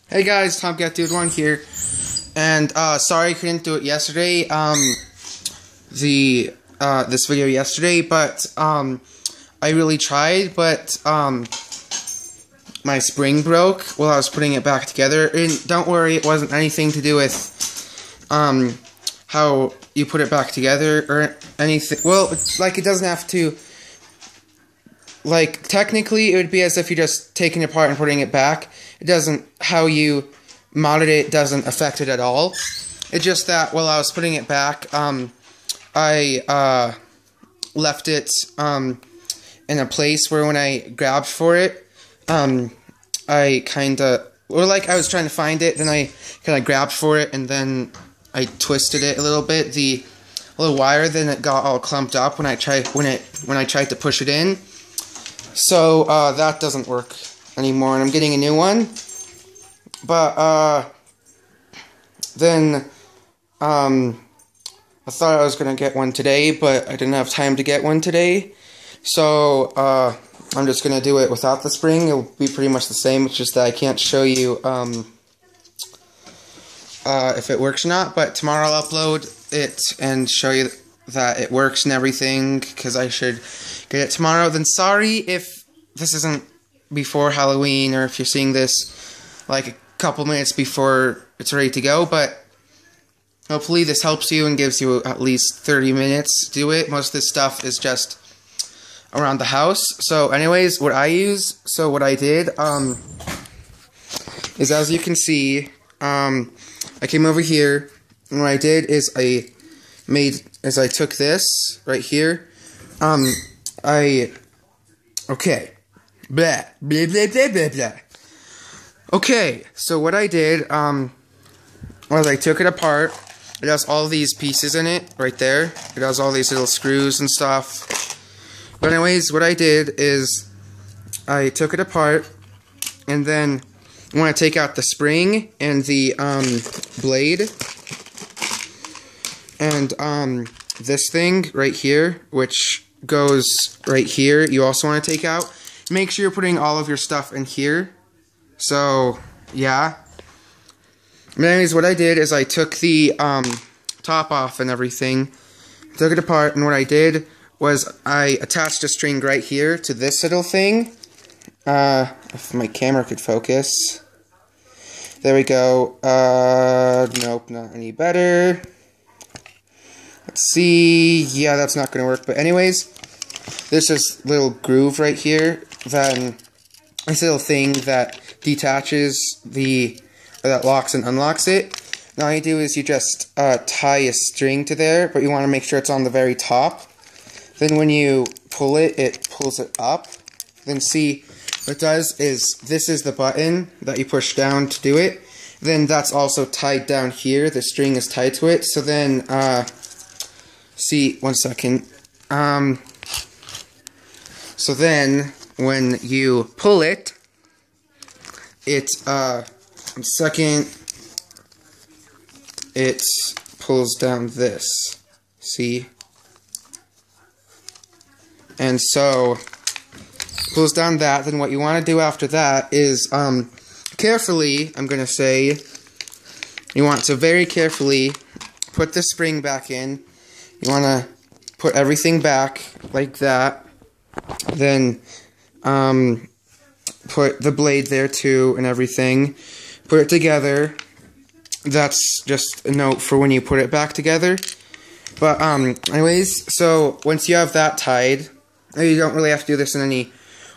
Hey guys, Tom Get Dude One here, and sorry I couldn't do it yesterday. This video yesterday, but I really tried, but my spring broke while I was putting it back together. And don't worry, it wasn't anything to do with how you put it back together or anything. Well, it's like it doesn't have to. Like, technically, it would be as if you're just taking it apart and putting it back. It doesn't, how you modded it doesn't affect it at all. It's just that while I was putting it back, I left it in a place where when I grabbed for it, I kinda, or like I was trying to find it, then I kinda grabbed for it, and then I twisted it a little bit, the little wire, then it got all clumped up when I tried to push it in. So, that doesn't work anymore, and I'm getting a new one. But, then, I thought I was gonna get one today, but I didn't have time to get one today. So, I'm just gonna do it without the spring. It'll be pretty much the same, it's just that I can't show you, if it works or not. But tomorrow I'll upload it and show you that it works and everything, because I should get it tomorrow. Then sorry if this isn't before Halloween, or if you're seeing this like a couple minutes before it's ready to go, but hopefully this helps you and gives you at least 30 minutes to do it. Most of this stuff is just around the house. So anyways, what I use, so what I did, is, as you can see, I came over here, and what I did is I took this right here, okay, blah, blah, blah, blah, blah, blah. Okay, so what I did, was I took it apart. It has all these pieces in it, right there. It has all these little screws and stuff. But anyways, what I did is, I took it apart, and then I want to take out the spring and the, blade, and, this thing right here, which goes right here, you also want to take out. Make sure you're putting all of your stuff in here. So, yeah. But anyways, what I did is I took the top off and everything, took it apart, and what I did was I attached a string right here to this little thing. If my camera could focus. There we go. Nope, not any better. Let's see. Yeah, that's not going to work. But anyways, there's this little groove right here. Then this little thing that detaches that locks and unlocks it. Now all you do is you just tie a string to there, but you want to make sure it's on the very top. Then when you pull it, it pulls it up. Then see, what it does is, this is the button that you push down to do it. Then that's also tied down here. The string is tied to it. So then, see, one second. So then, when you pull it, it, one second, it pulls down this. See? And so, pulls down that. Then what you want to do after that is, carefully, I'm going to say, you want to very carefully put the spring back in. You want to put everything back like that. Then, put the blade there too and everything. Put it together. That's just a note for when you put it back together. But, anyways, so once you have that tied, you don't really have to do this in any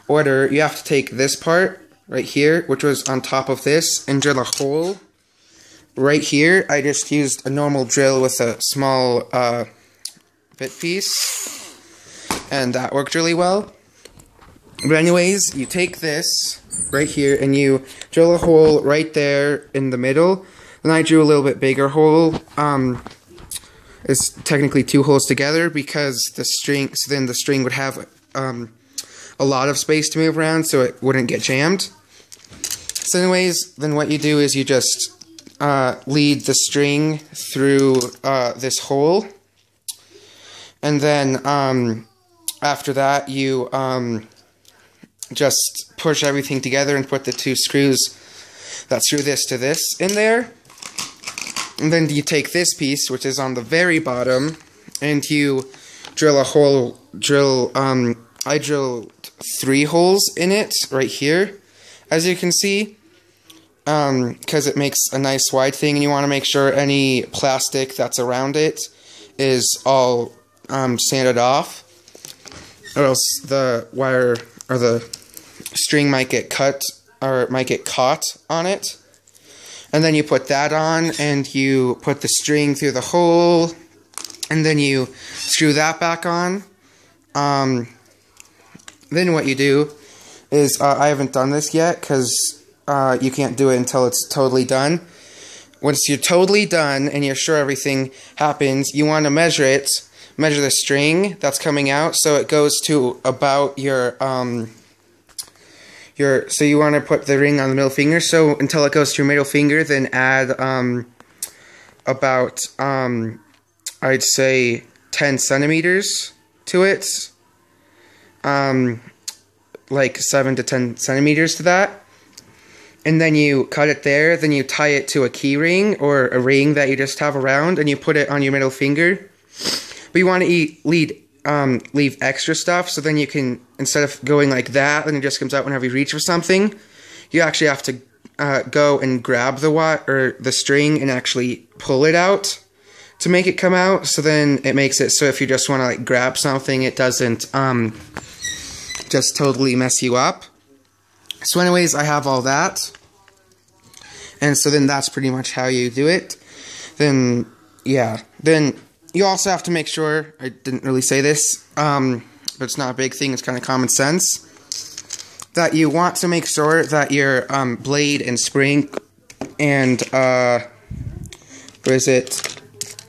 order. You have to take this part right here, which was on top of this, and drill a hole right here. I just used a normal drill with a small bit piece, and that worked really well. But anyways, you take this right here, and you drill a hole right there in the middle. Then I drew a little bit bigger hole. It's technically two holes together because the string, so then the string would have a lot of space to move around, so it wouldn't get jammed. So anyways, then what you do is you just lead the string through this hole, and then after that you just push everything together and put the two screws that screw this to this in there. And then you take this piece, which is on the very bottom, and you drill a hole, I drilled 3 holes in it right here, as you can see, because it makes a nice wide thing, and you want to make sure any plastic that's around it is all sanded off, or else the wire or the string might get cut or it might get caught on it. And then you put that on, and you put the string through the hole, and then you screw that back on. Then what you do is, I haven't done this yet because you can't do it until it's totally done. Once you're totally done and you're sure everything happens, you want to measure it, measure the string that's coming out, so it goes to about so you want to put the ring on the middle finger, so until it goes to your middle finger, then add about I'd say 10 centimeters to it, like 7 to 10 centimeters to that, and then you cut it there, then you tie it to a key ring or a ring that you just have around, and you put it on your middle finger. But you want to leave extra stuff, so then you can, instead of going like that, and it just comes out whenever you reach for something, you actually have to go and grab the string and actually pull it out to make it come out. So then it makes it so if you just want to like grab something, it doesn't just totally mess you up. So anyways, I have all that, and so then that's pretty much how you do it. Then yeah, then you also have to make sure, I didn't really say this, but it's not a big thing, it's kind of common sense, that you want to make sure that your blade and spring and, where is it,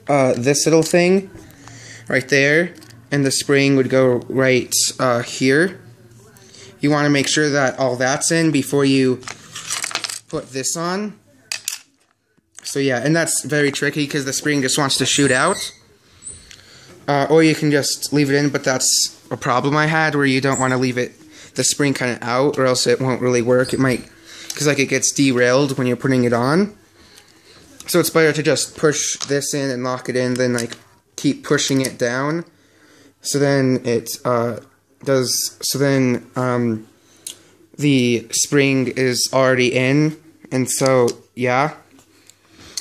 this little thing right there, and the spring would go right here. You want to make sure that all that's in before you put this on. So yeah, and that's very tricky because the spring just wants to shoot out. Or you can just leave it in, but that's a problem I had, where you don't want to leave the spring kind of out, or else it won't really work. It might, because like it gets derailed when you're putting it on. So it's better to just push this in and lock it in, then like keep pushing it down. So then it the spring is already in, and so yeah.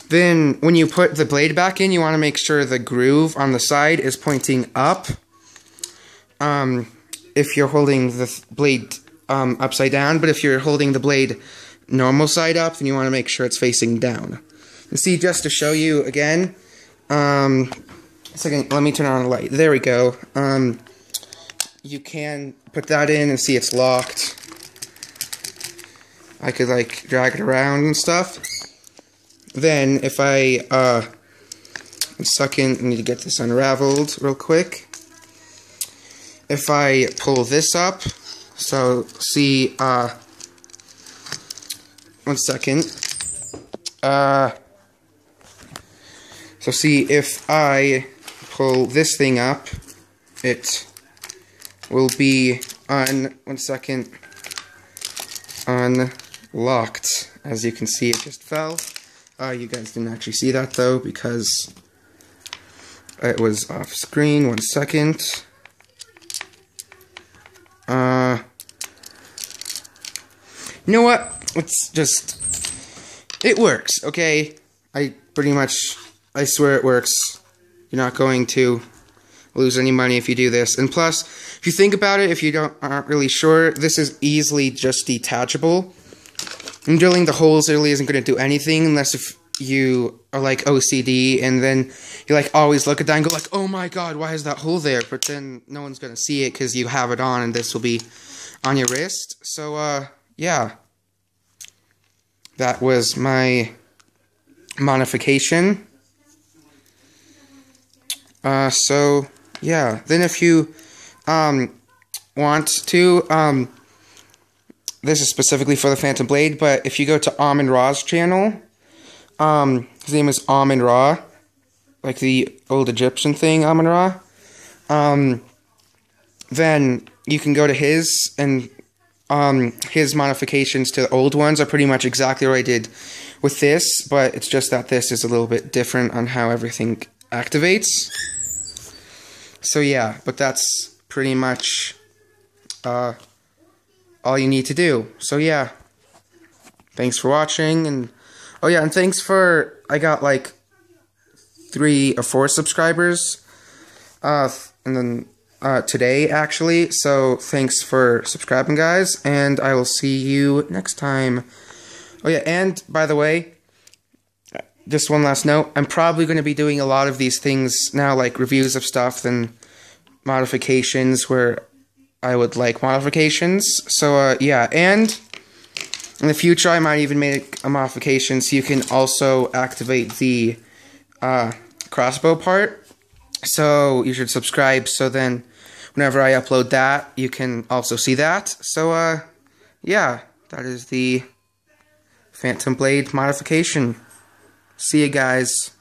Then when you put the blade back in, you want to make sure the groove on the side is pointing up. If you're holding the blade upside down, but if you're holding the blade normal side up, then you want to make sure it's facing down. And see, just to show you again, second, let me turn on the light. There we go. You can put that in and see it's locked. I could like drag it around and stuff. Then if I, 1 second, I need to get this unraveled real quick. If I pull this up, so see, 1 second. So see, if I pull this thing up, it will be 1 second, unlocked. As you can see, it just fell. You guys didn't actually see that though, because it was off screen. 1 second. You know what? It's just, it works, okay? I swear it works. You're not going to lose any money if you do this. And plus, if you think about it, if you aren't really sure, this is easily just detachable. And drilling the holes really isn't going to do anything unless if you are like OCD and then you like always look at that and go like, oh my god, why is that hole there? But then no one's going to see it because you have it on and this will be on your wrist. So yeah, that was my modification. So yeah, then if you want to, this is specifically for the Phantom Blade, but if you go to Amun-Ra's channel, his name is Amun-Ra, like the old Egyptian thing, Amun-Ra, then you can go to his and his modifications to the old ones are pretty much exactly what I did with this, but it's just that this is a little bit different on how everything activates. So yeah, but that's pretty much all you need to do. So yeah, thanks for watching, and oh yeah, and thanks for, I got like 3 or 4 subscribers, and then today actually, so thanks for subscribing, guys, and I will see you next time. Oh yeah, and by the way, just one last note, I'm probably going to be doing a lot of these things now, like reviews of stuff and modifications where I would like modifications. So yeah, and in the future I might even make a modification so you can also activate the crossbow part. So you should subscribe, so then whenever I upload that, you can also see that. So yeah, that is the Phantom Blade modification. See you guys.